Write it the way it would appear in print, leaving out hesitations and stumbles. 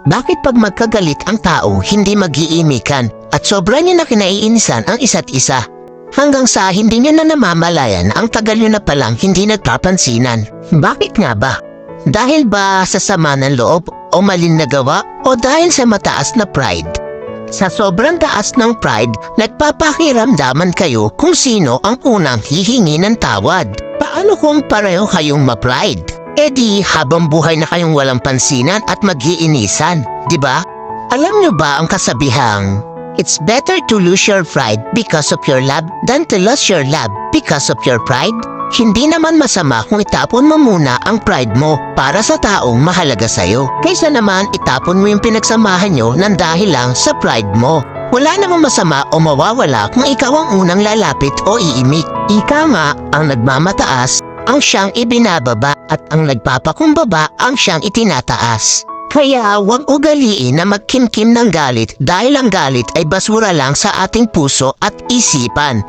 Bakit pag magkagalit ang tao, hindi mag-iimikan at sobra niya na kinaiinisan ang isa't isa? Hanggang sa hindi niya na namamalayan ang tagal niyo na palang hindi nagpapansinan. Bakit nga ba? Dahil ba sa sama ng loob o maling nagawa o dahil sa mataas na pride? Sa sobrang taas ng pride, nagpapakiramdaman kayo kung sino ang unang hihingi ng tawad. Paano kung pareho kayong ma-pride? E di habang buhay na kayong walang pansinan at mag-iinisan, di ba? Alam niyo ba ang kasabihang, it's better to lose your pride because of your love than to lose your love because of your pride? Hindi naman masama kung itapon mo muna ang pride mo para sa taong mahalaga sa'yo. Kaysa naman itapon mo yung pinagsamahan nyo ng dahil lang sa pride mo. Wala namang masama o mawawala kung ikaw ang unang lalapit o iimik. Ika nga ang nagmamataas ang siyang ibinababa at ang nagpapakumbaba ang siyang itinataas. Kaya huwag ugaliin na magkimkim ng galit dahil ang galit ay basura lang sa ating puso at isipan.